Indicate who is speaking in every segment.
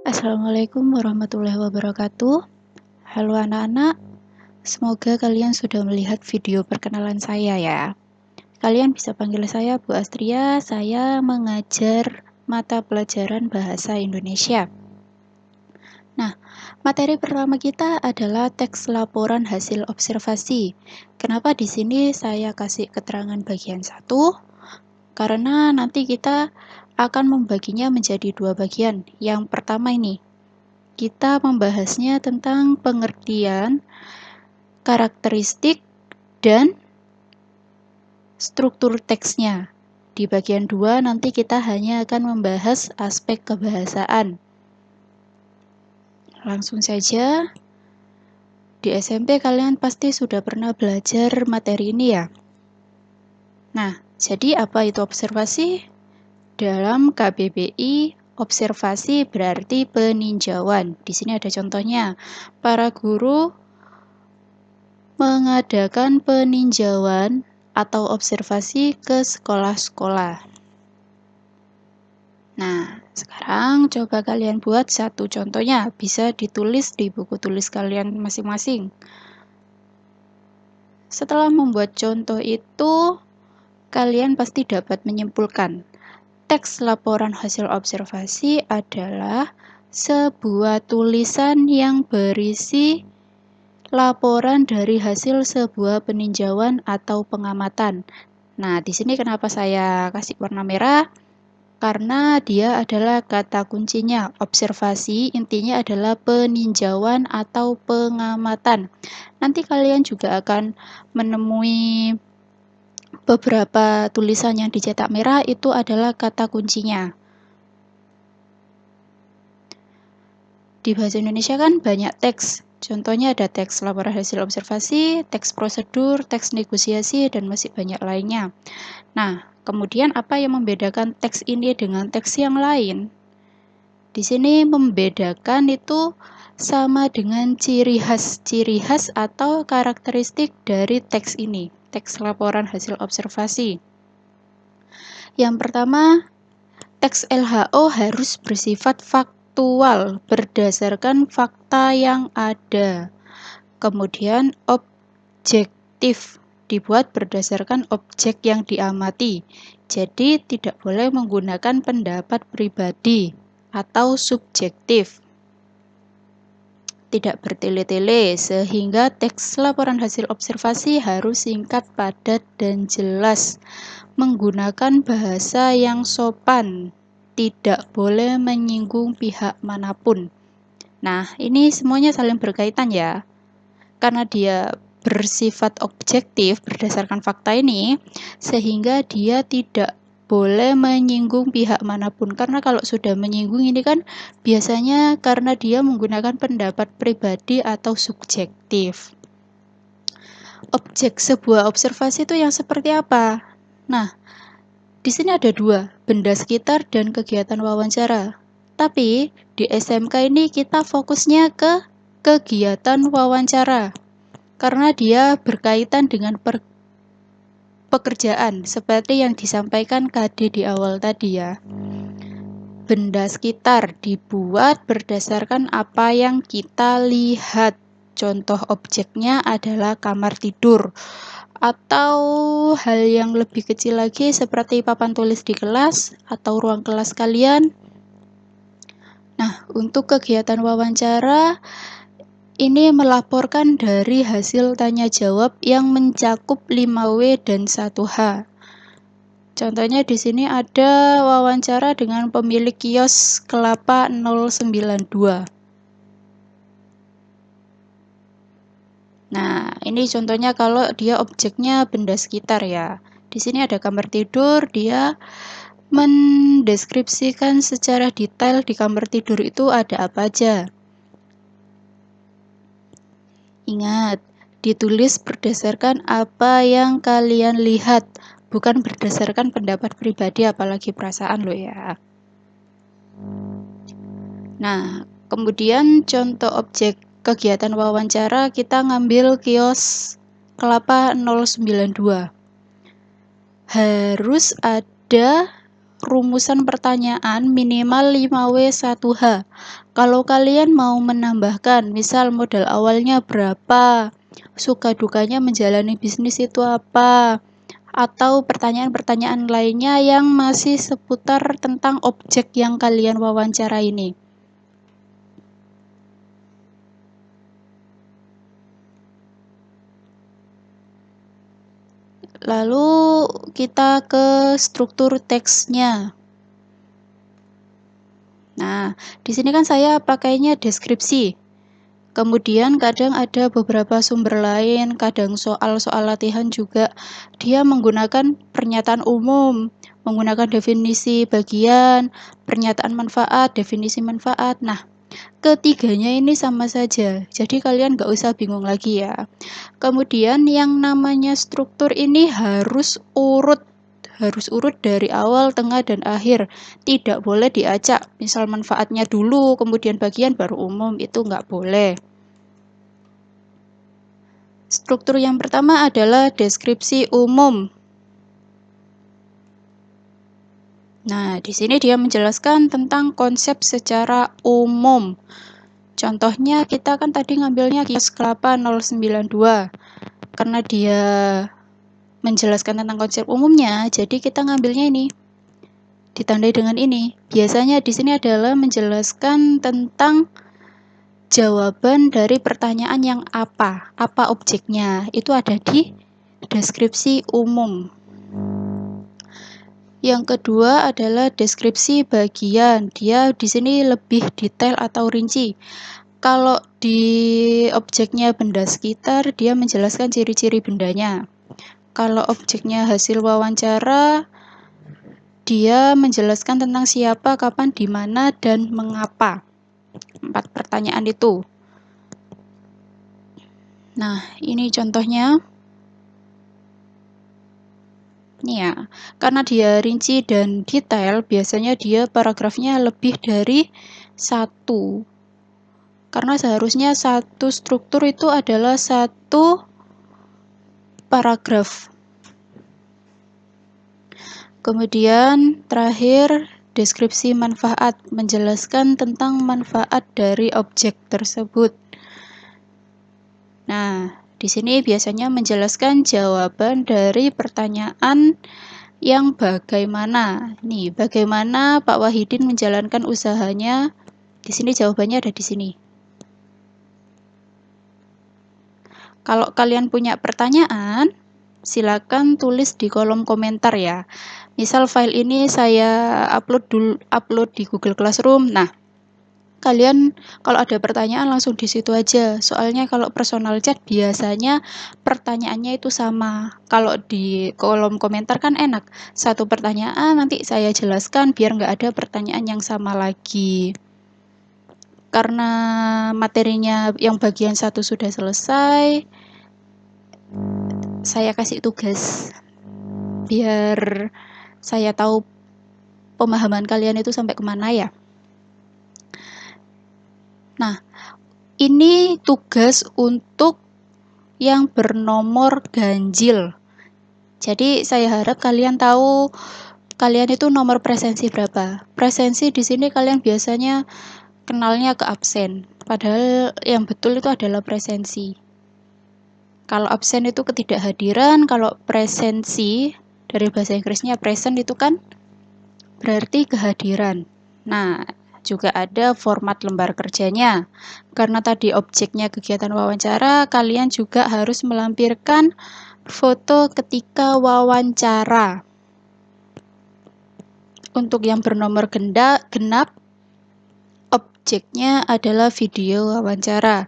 Speaker 1: Assalamualaikum warahmatullahi wabarakatuh. Halo anak-anak, semoga kalian sudah melihat video perkenalan saya ya. Kalian bisa panggil saya Bu Astria, saya mengajar mata pelajaran Bahasa Indonesia. Nah, materi pertama kita adalah teks laporan hasil observasi. Kenapa di sini saya kasih keterangan bagian 1? Karena nanti kita akan membaginya menjadi 2 bagian. Yang pertama ini, kita membahasnya tentang pengertian, karakteristik, dan struktur teksnya. Di bagian 2 nanti kita hanya akan membahas aspek kebahasaan. Langsung saja, di SMP kalian pasti sudah pernah belajar materi ini ya. Nah, jadi apa itu observasi? Dalam KBBI, observasi berarti peninjauan. Di sini ada contohnya. Para guru mengadakan peninjauan atau observasi ke sekolah-sekolah. Nah, sekarang coba kalian buat satu contohnya. Bisa ditulis di buku tulis kalian masing-masing. Setelah membuat contoh itu, kalian pasti dapat menyimpulkan. Teks laporan hasil observasi adalah sebuah tulisan yang berisi laporan dari hasil sebuah peninjauan atau pengamatan. Nah, di sini kenapa saya kasih warna merah? Karena dia adalah kata kuncinya. Observasi intinya adalah peninjauan atau pengamatan. Nanti kalian juga akan menemui beberapa tulisan yang dicetak merah, itu adalah kata kuncinya. Di bahasa Indonesia kan banyak teks. Contohnya ada teks laporan hasil observasi, teks prosedur, teks negosiasi, dan masih banyak lainnya. Nah, kemudian apa yang membedakan teks ini dengan teks yang lain? Di sini membedakan itu sama dengan ciri khas atau karakteristik dari teks ini, teks laporan hasil observasi. Yang pertama, teks LHO harus bersifat faktual, berdasarkan fakta yang ada. Kemudian objektif, dibuat berdasarkan objek yang diamati. Jadi tidak boleh menggunakan pendapat pribadi atau subjektif. Tidak bertele-tele, sehingga teks laporan hasil observasi harus singkat, padat, dan jelas. Menggunakan bahasa yang sopan, tidak boleh menyinggung pihak manapun. Nah, ini semuanya saling berkaitan ya. Karena dia bersifat objektif berdasarkan fakta ini, sehingga dia tidak boleh menyinggung pihak manapun. Karena kalau sudah menyinggung ini kan biasanya karena dia menggunakan pendapat pribadi atau subjektif. Objek sebuah observasi itu yang seperti apa? Nah, di sini ada 2, benda sekitar dan kegiatan wawancara. Tapi di SMK ini kita fokusnya ke kegiatan wawancara. Karena dia berkaitan dengan pekerjaan, seperti yang disampaikan KD di awal tadi ya. Benda sekitar dibuat berdasarkan apa yang kita lihat. Contoh objeknya adalah kamar tidur. Atau hal yang lebih kecil lagi seperti papan tulis di kelas atau ruang kelas kalian. Nah, untuk kegiatan wawancara, ini melaporkan dari hasil tanya jawab yang mencakup 5W dan 1H. Contohnya di sini ada wawancara dengan pemilik kios Kelapa 092. Nah, ini contohnya kalau dia objeknya benda sekitar ya. Di sini ada kamar tidur, dia mendeskripsikan secara detail di kamar tidur itu ada apa aja. Ingat, ditulis berdasarkan apa yang kalian lihat, bukan berdasarkan pendapat pribadi apalagi perasaan lo ya. Nah, kemudian contoh objek kegiatan wawancara kita ngambil kios Kelapa 092. Harus ada rumusan pertanyaan minimal 5W 1H. Kalau kalian mau menambahkan, misal modal awalnya berapa, suka dukanya menjalani bisnis itu apa, atau pertanyaan-pertanyaan lainnya yang masih seputar tentang objek yang kalian wawancara ini. Lalu kita ke struktur teksnya. Nah, di sini kan saya pakainya deskripsi. Kemudian kadang ada beberapa sumber lain, kadang soal-soal latihan juga dia menggunakan pernyataan umum, menggunakan definisi bagian, pernyataan manfaat, definisi manfaat. Nah, ketiganya ini sama saja, jadi kalian nggak usah bingung lagi ya. Kemudian yang namanya struktur ini harus urut dari awal, tengah, dan akhir. Tidak boleh diacak, misal manfaatnya dulu, kemudian bagian, baru umum, itu nggak boleh. Struktur yang pertama adalah deskripsi umum. Nah, di sini dia menjelaskan tentang konsep secara umum. Contohnya kita kan tadi ngambilnya kios kelapa 092. Karena dia menjelaskan tentang konsep umumnya, jadi kita ngambilnya ini. Ditandai dengan ini. Biasanya di sini adalah menjelaskan tentang jawaban dari pertanyaan yang apa objeknya. Itu ada di deskripsi umum. Yang kedua adalah deskripsi bagian. Dia di sini lebih detail atau rinci. Kalau di objeknya benda sekitar, dia menjelaskan ciri-ciri bendanya. Kalau objeknya hasil wawancara, dia menjelaskan tentang siapa, kapan, di mana, dan mengapa. 4 pertanyaan itu. Nah, ini contohnya. Ini ya, karena dia rinci dan detail, biasanya dia paragrafnya lebih dari 1. Karena seharusnya satu struktur itu adalah 1 paragraf. Kemudian terakhir, deskripsi manfaat, menjelaskan tentang manfaat dari objek tersebut. Nah, di sini biasanya menjelaskan jawaban dari pertanyaan yang bagaimana. Nih, bagaimana Pak Wahidin menjalankan usahanya? Di sini jawabannya ada di sini. Kalau kalian punya pertanyaan, silakan tulis di kolom komentar ya. Misal file ini saya upload di Google Classroom. Nah, kalian kalau ada pertanyaan langsung di situ aja. Soalnya kalau personal chat biasanya pertanyaannya itu sama. Kalau di kolom komentar kan enak. Satu pertanyaan nanti saya jelaskan biar nggak ada pertanyaan yang sama lagi. Karena materinya yang bagian 1 sudah selesai, saya kasih tugas biar saya tahu pemahaman kalian itu sampai kemana ya. Nah, ini tugas untuk yang bernomor ganjil. Jadi saya harap kalian tahu kalian itu nomor presensi berapa. Presensi di sini kalian biasanya kenalnya ke absen. Padahal yang betul itu adalah presensi. Kalau absen itu ketidakhadiran, kalau presensi dari bahasa Inggrisnya present itu kan berarti kehadiran. Nah, juga ada format lembar kerjanya. Karena tadi objeknya kegiatan wawancara, kalian juga harus melampirkan foto ketika wawancara. Untuk yang bernomor genap, objeknya adalah video wawancara.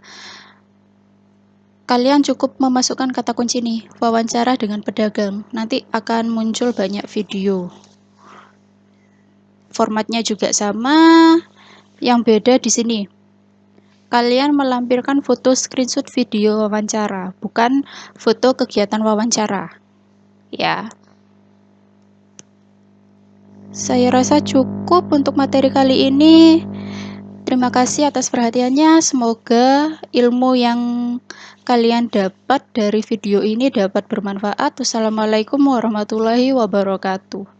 Speaker 1: Kalian cukup memasukkan kata kunci nih, wawancara dengan pedagang. Nanti akan muncul banyak video. Formatnya juga sama, yang beda di sini. Kalian melampirkan foto screenshot video wawancara, bukan foto kegiatan wawancara. Ya. Saya rasa cukup untuk materi kali ini. Terima kasih atas perhatiannya. Semoga ilmu yang kalian dapat dari video ini dapat bermanfaat. Wassalamualaikum warahmatullahi wabarakatuh.